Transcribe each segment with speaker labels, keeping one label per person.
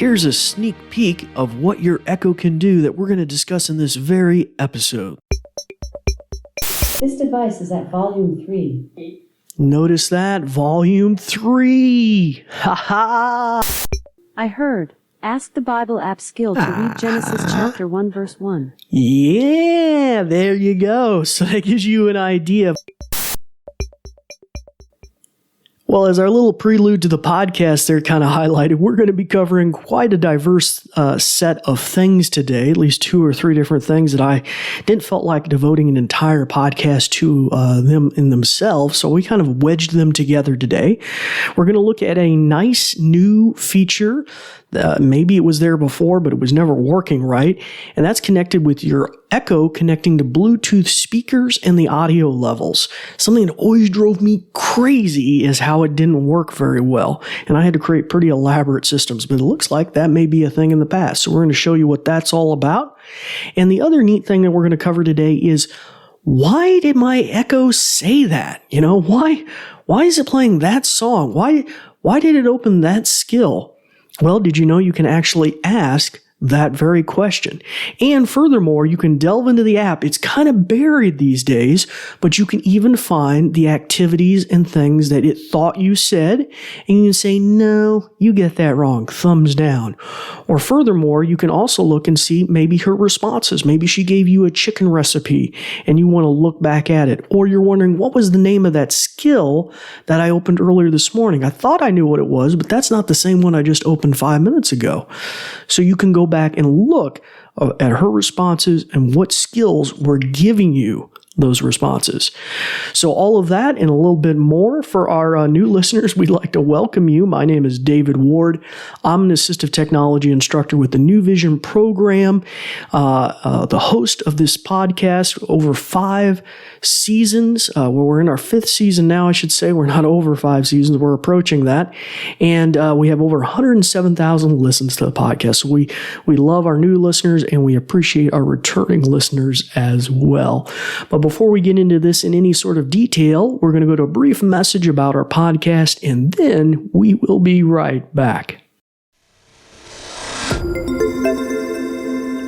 Speaker 1: Here's a sneak peek of what your Echo can do that we're going to discuss in this very episode.
Speaker 2: This device is at volume 3.
Speaker 1: Notice that? Volume 3! Ha ha!
Speaker 2: I heard. Ask the Bible app skill to read Genesis chapter 1 verse 1.
Speaker 1: Yeah, there you go. So that gives you an idea. Well, as our little prelude to the podcast there kind of highlighted, we're going to be covering quite a diverse set of things today, at least 2 or 3 different things that I didn't felt like devoting an entire podcast to them in themselves, so we kind of wedged them together today. We're going to look at a nice new feature. Maybe it was there before, but it was never working right, and that's connected with your Echo connecting to Bluetooth speakers and the audio levels. Something that always drove me crazy is how it didn't work very well, and I had to create pretty elaborate systems, but it looks like that may be a thing in the past, so we're going to show you what that's all about. And the other neat thing that we're going to cover today is, why did my Echo say that? You know, why is it playing that song? Why did it open that skill? Well, did you know you can actually ask that very question? And furthermore, you can delve into the app. It's kind of buried these days, but you can even find the activities and things that it thought you said, and you can say, no, you get that wrong, thumbs down. Or furthermore, you can also look and see maybe her responses. Maybe she gave you a chicken recipe and you want to look back at it. Or you're wondering, what was the name of that skill that I opened earlier this morning? I thought I knew what it was, but that's not the same one I just opened 5 minutes ago. So you can go back and look at her responses and what skills were giving you those responses. So all of that and a little bit more for our new listeners, we'd like to welcome you. My name is David Ward. I'm an assistive technology instructor with the New Vision program, the host of this podcast over 5 seasons. Well, we're in our 5th season now, I should say. We're not over 5 seasons. We're approaching that. And we have over 107,000 listens to the podcast. So we love our new listeners and we appreciate our returning listeners as well. But before we get into this in any sort of detail, we're going to go to a brief message about our podcast, and then we will be right back.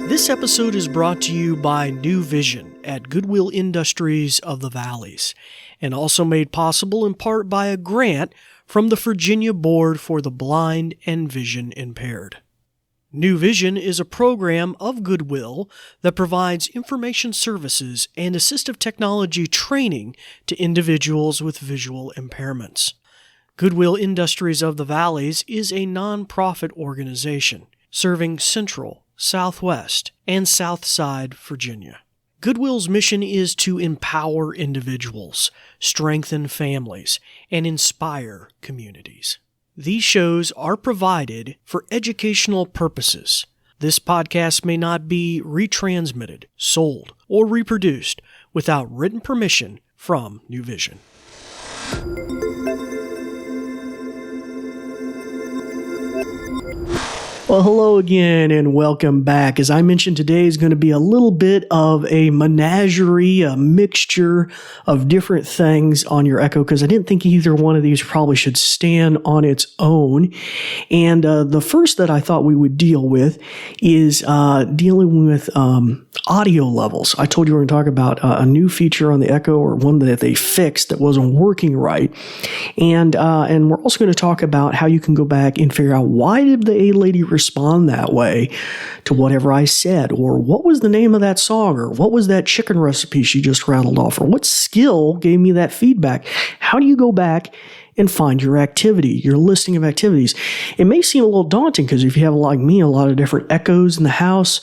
Speaker 1: This episode is brought to you by New Vision at Goodwill Industries of the Valleys, and also made possible in part by a grant from the Virginia Board for the Blind and Vision Impaired. New Vision is a program of Goodwill that provides information services and assistive technology training to individuals with visual impairments. Goodwill Industries of the Valleys is a nonprofit organization serving Central, Southwest, and Southside Virginia. Goodwill's mission is to empower individuals, strengthen families, and inspire communities. These shows are provided for educational purposes. This podcast may not be retransmitted, sold, or reproduced without written permission from New Vision. Well, hello again and welcome back. As I mentioned, today is going to be a little bit of a menagerie, a mixture of different things on your Echo, because I didn't think either one of these probably should stand on its own. And the first that I thought we would deal with is dealing with audio levels. I told you we're going to talk about a new feature on the Echo, or one that they fixed that wasn't working right. And we're also going to talk about how you can go back and figure out, why did the A-Lady respond that way to whatever I said, or what was the name of that song, or what was that chicken recipe she just rattled off, or what skill gave me that feedback? How do you go back and find your activity, your listing of activities? It may seem a little daunting because if you have, like me, a lot of different Echoes in the house,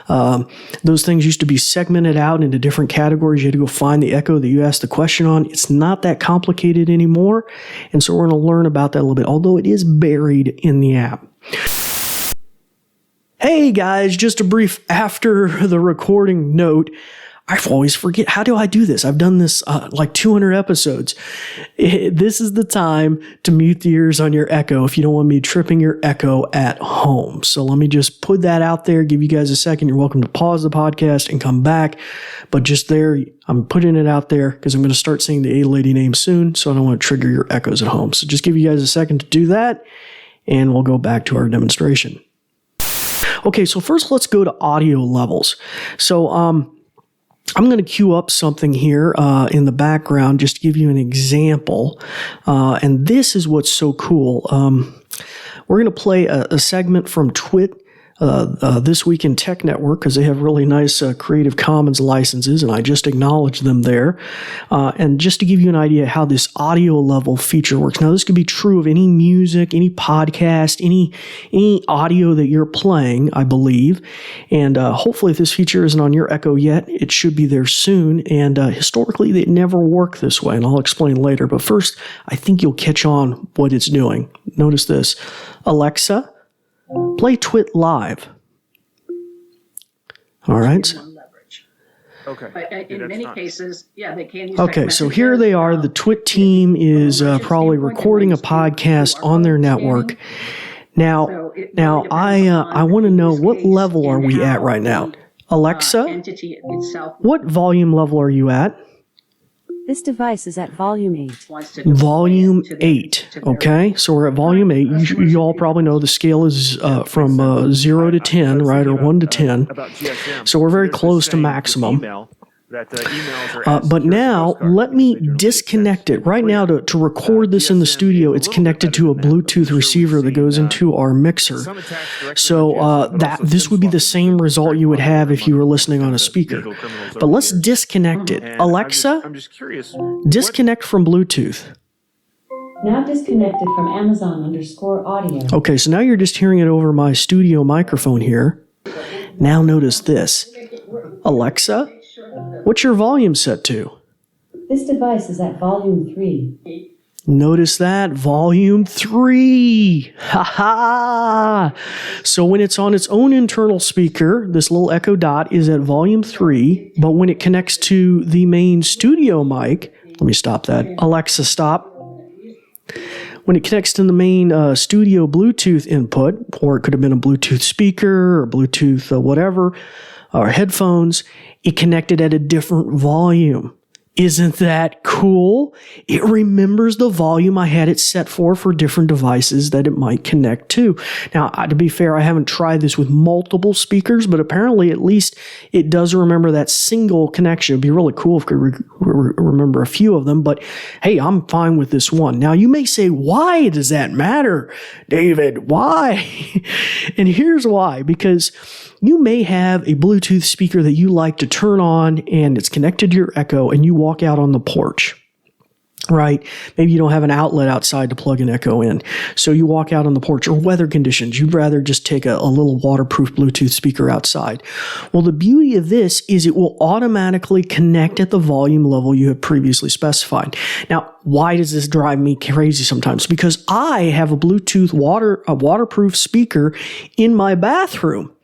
Speaker 1: those things used to be segmented out into different categories. You had to go find the Echo that you asked the question on. It's not that complicated anymore, and so we're going to learn about that a little bit, although it is buried in the app. Hey guys, just a brief after the recording note. I always forget, how do I do this? I've done this like 200 episodes. This is the time to mute the ears on your Echo if you don't want me tripping your Echo at home. So let me just put that out there, give you guys a second. You're welcome to pause the podcast and come back. But just there, I'm putting it out there because I'm going to start saying the A-Lady name soon, so I don't want to trigger your Echoes at home. So just give you guys a second to do that, and we'll go back to our demonstration. Okay, so first let's go to audio levels. So I'm going to queue up something here in the background just to give you an example. And this is what's so cool. We're going to play a segment from Twit. This Week in Tech Network, because they have really nice Creative Commons licenses, and I just acknowledged them there. And just to give you an idea how this audio level feature works. Now, this could be true of any music, any podcast, any audio that you're playing, I believe. And hopefully, if this feature isn't on your Echo yet, it should be there soon. And historically, they never work this way, and I'll explain later. But first, I think you'll catch on what it's doing. Notice this. Alexa, play Twit Live. All right.
Speaker 3: Okay.
Speaker 4: But in many cases, they can use
Speaker 1: Okay,
Speaker 4: text
Speaker 1: so here they are. The Twit team is probably recording a podcast on their network. Now, I want to know, what level are we at right now? Alexa,
Speaker 4: entity itself
Speaker 1: what volume level are you at?
Speaker 2: This device is at volume 8.
Speaker 4: wants to deploy
Speaker 1: Volume
Speaker 4: it to
Speaker 1: 8.
Speaker 4: their
Speaker 1: Okay, so we're at volume 8. You all probably know the scale is from 0 to 10, right, or 1 to 10. So we're very close to maximum. But now, let me disconnect it. Right now, to record this in the studio, it's connected to a Bluetooth receiver that goes into our mixer. So this would be the same result you would have if you were listening on a speaker. But let's disconnect it. Alexa, disconnect from Bluetooth.
Speaker 5: Now disconnected from Amazon_audio.
Speaker 1: Okay, so now you're just hearing it over my studio microphone here. Now notice this. Alexa, what's your volume set to?
Speaker 5: This device is at volume 3.
Speaker 1: Notice that, volume 3. Ha ha! So when it's on its own internal speaker, this little Echo Dot is at volume 3, but when it connects to the main studio mic, let me stop that. Alexa, stop. When it connects to the main studio Bluetooth input, or it could have been a Bluetooth speaker or Bluetooth whatever, or headphones, it connected at a different volume. Isn't that cool? It remembers the volume I had it set for different devices that it might connect to. Now, to be fair, I haven't tried this with multiple speakers, but apparently at least it does remember that single connection. It'd be really cool if it could remember a few of them, but hey, I'm fine with this one. Now, you may say, why does that matter, David? Why? And here's why. Because you may have a Bluetooth speaker that you like to turn on and it's connected to your Echo, and you walk out on the porch, right? Maybe you don't have an outlet outside to plug an Echo in. So you walk out on the porch, or weather conditions. You'd rather just take a little waterproof Bluetooth speaker outside. Well, the beauty of this is it will automatically connect at the volume level you have previously specified. Now, why does this drive me crazy sometimes? Because I have a Bluetooth waterproof speaker in my bathroom.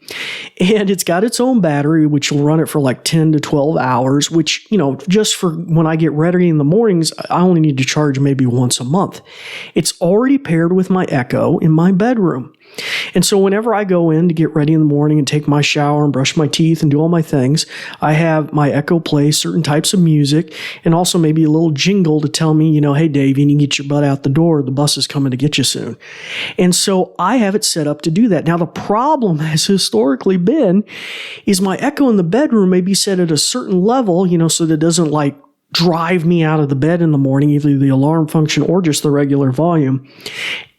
Speaker 1: And it's got its own battery, which will run it for like 10 to 12 hours, which, just for when I get ready in the mornings, I only need to charge maybe once a month. It's already paired with my Echo in my bedroom. And so whenever I go in to get ready in the morning and take my shower and brush my teeth and do all my things, I have my Echo play certain types of music and also maybe a little jingle to tell me, hey, Dave, you need to get your butt out the door. The bus is coming to get you soon. And so I have it set up to do that. Now, the problem has historically been is my Echo in the bedroom may be set at a certain level, so that it doesn't drive me out of the bed in the morning, either the alarm function or just the regular volume.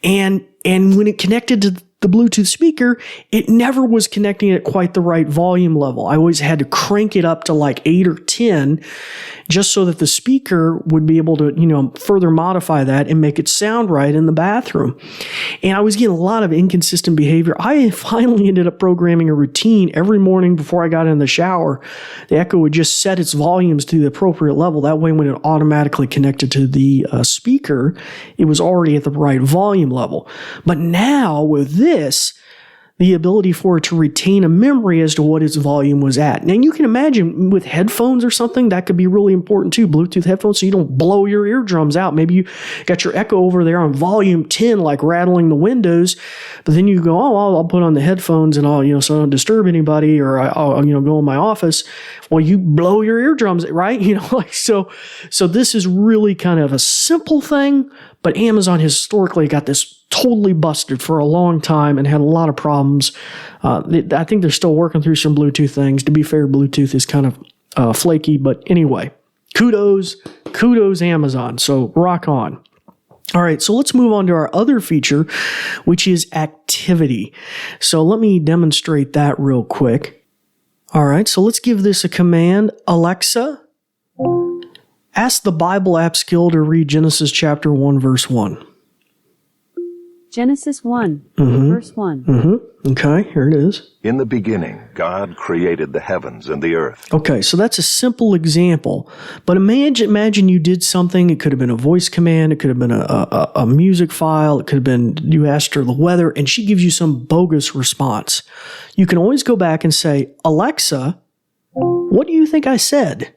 Speaker 1: And when it connected to the Bluetooth speaker, it never was connecting at quite the right volume level. I always had to crank it up to like 8 or 10 just so that the speaker would be able to, further modify that and make it sound right in the bathroom. And I was getting a lot of inconsistent behavior. I finally ended up programming a routine every morning before I got in the shower. The Echo would just set its volumes to the appropriate level. That way, when it automatically connected to the speaker, it was already at the right volume level. But now with this, the ability for it to retain a memory as to what its volume was at. Now, you can imagine with headphones or something, that could be really important too, Bluetooth headphones, so you don't blow your eardrums out. Maybe you got your Echo over there on volume 10, like rattling the windows, but then you go, I'll put on the headphones and I'll, so I don't disturb anybody, or I'll, go in my office. Well, you blow your eardrums, right? So this is really kind of a simple thing, But Amazon historically got this totally busted for a long time and had a lot of problems. I think they're still working through some Bluetooth things. To be fair, Bluetooth is kind of flaky, but anyway, kudos Amazon. So rock on. All right, so let's move on to our other feature, which is activity. So let me demonstrate that real quick. All right, so let's give this a command. Alexa, ask the Bible app skill to read Genesis chapter 1, verse 1.
Speaker 2: Genesis 1, verse 1.
Speaker 1: Okay, here it is.
Speaker 6: In the beginning, God created the heavens and the earth.
Speaker 1: Okay, so that's a simple example. But imagine you did something. It could have been a voice command. It could have been a music file. It could have been you asked her the weather, and she gives you some bogus response. You can always go back and say, Alexa, what do you think I said?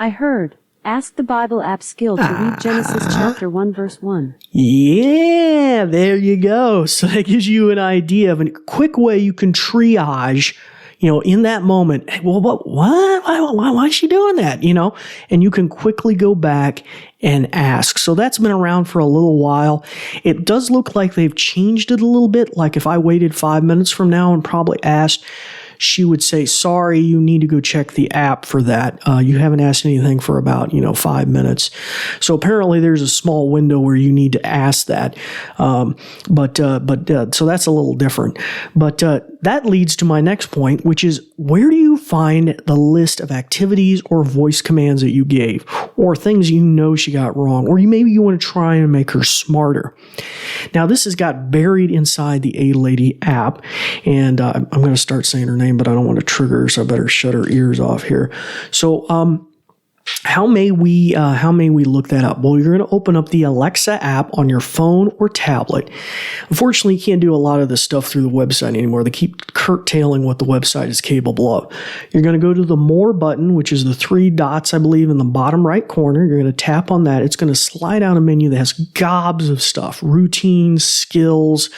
Speaker 2: I heard. Ask the Bible app skill to read Genesis chapter 1, verse 1.
Speaker 1: Yeah, there you go. So that gives you an idea of a quick way you can triage, in that moment. Well, what? Why is she doing that? And you can quickly go back and ask. So that's been around for a little while. It does look like they've changed it a little bit. Like if I waited 5 minutes from now and probably asked, she would say, sorry, you need to go check the app for that. You haven't asked anything for about, 5 minutes. So apparently there's a small window where you need to ask that. So that's a little different. But that leads to my next point, which is where do you find the list of activities or voice commands that you gave or things she got wrong, or maybe you want to try and make her smarter. Now, this has got buried inside the A-Lady app, and I'm going to start saying her name, but I don't want to trigger her, so I better shut her ears off here. So, how may we look that up? Well, you're going to open up the Alexa app on your phone or tablet. Unfortunately, you can't do a lot of this stuff through the website anymore. They keep curtailing what the website is capable of. You're going to go to the More button, which is the 3 dots, I believe, in the bottom right corner. You're going to tap on that. It's going to slide out a menu that has gobs of stuff, routines, skills.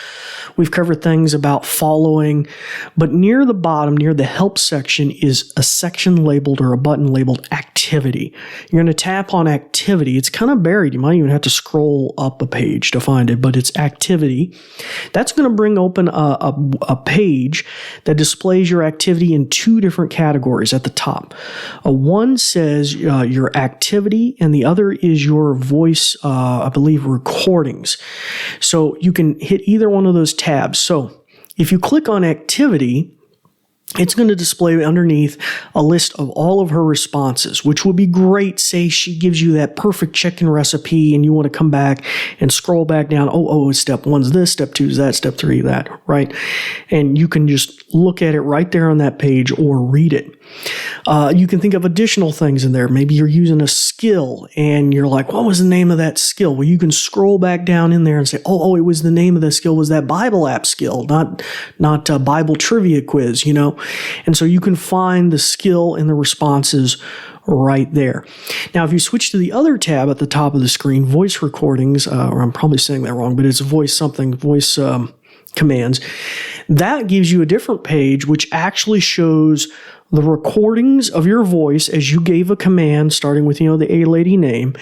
Speaker 1: We've covered things about following, but near the bottom, near the help section, is a section labeled or a button labeled activity. You're going to tap on activity. It's kind of buried. You might even have to scroll up a page to find it, but it's activity. That's going to bring open a page that displays your activity in 2 different categories at the top. One says your activity, and the other is your voice, I believe, recordings. So you can hit either one of those tabs. So if you click on activity, it's going to display underneath a list of all of her responses, which would be great. Say she gives you that perfect chicken recipe and you want to come back and scroll back down. Oh, step 1's this, step 2's that, step 3 that, right? And you can just look at it right there on that page or read it. You can think of additional things in there. Maybe you're using a skill and you're like, what was the name of that skill? Well, you can scroll back down in there and say, it was the name of the skill was that Bible app skill, not a Bible trivia quiz, And so you can find the skill and the responses right there. Now, if you switch to the other tab at the top of the screen, voice recordings, or I'm probably saying that wrong, but it's voice commands, that gives you a different page which actually shows the recordings of your voice as you gave a command, starting with, the A-Lady name.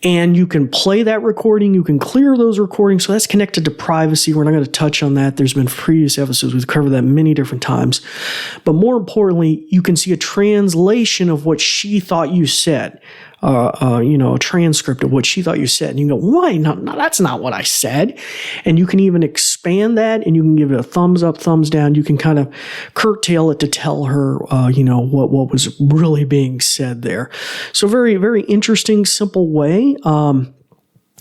Speaker 1: And you can play that recording. You can clear those recordings. So that's connected to privacy. We're not going to touch on that. There's been previous episodes. We've covered that many different times. But more importantly, you can see a translation of what she thought you said. A transcript of what she thought you said. And you go, why? No, that's not what I said. And you can even expand that and you can give it a thumbs up, thumbs down. You can kind of curtail it to tell her, what was really being said there. So very, very interesting, simple way.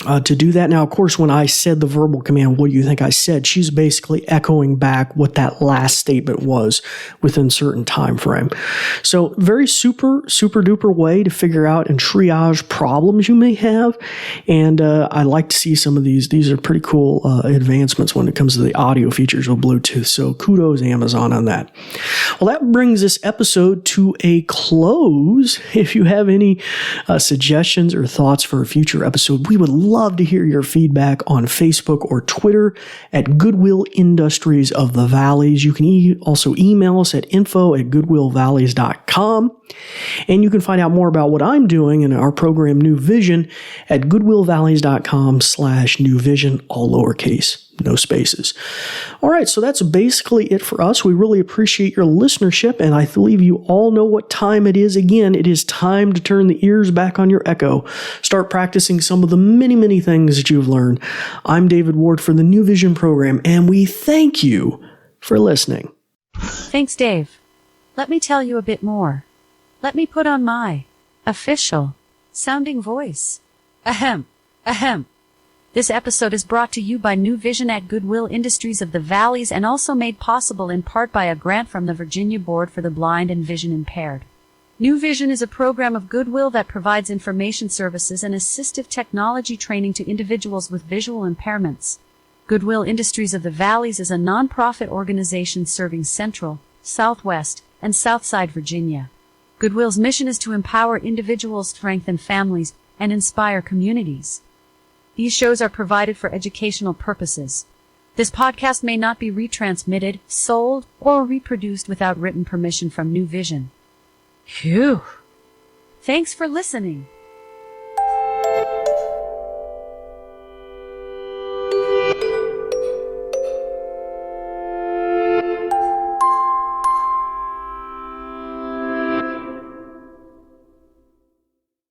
Speaker 1: To do that. Now, of course, when I said the verbal command, what do you think I said? She's basically echoing back what that last statement was within a certain time frame. So very super duper way to figure out and triage problems you may have. And I like to see some of these. These are pretty cool advancements when it comes to the audio features of Bluetooth. So kudos Amazon on that. Well, that brings this episode to a close. If you have any suggestions or thoughts for a future episode, we would love to hear your feedback on Facebook or Twitter at Goodwill Industries of the Valleys. You can also email us at info@goodwillvalleys.com. And you can find out more about what I'm doing in our program New Vision at goodwillvalleys.com/New Vision, all lowercase, no spaces. All right, so that's basically it for us. We really appreciate your listenership, and I believe you all know what time it is. Again, it is time to turn the ears back on your Echo. Start practicing some of the many, many things that you've learned. I'm David Ward for the New Vision program, and we thank you for listening.
Speaker 2: Thanks, Dave. Let me tell you a bit more. Let me put on my official sounding voice. Ahem, ahem. This episode is brought to you by New Vision at Goodwill Industries of the Valleys and also made possible in part by a grant from the Virginia Board for the Blind and Vision Impaired. New Vision is a program of Goodwill that provides information services and assistive technology training to individuals with visual impairments. Goodwill Industries of the Valleys is a nonprofit organization serving Central, Southwest, and Southside Virginia. Goodwill's mission is to empower individuals, strengthen families, and inspire communities. These shows are provided for educational purposes. This podcast may not be retransmitted, sold, or reproduced without written permission from New Vision. Phew! Thanks for listening.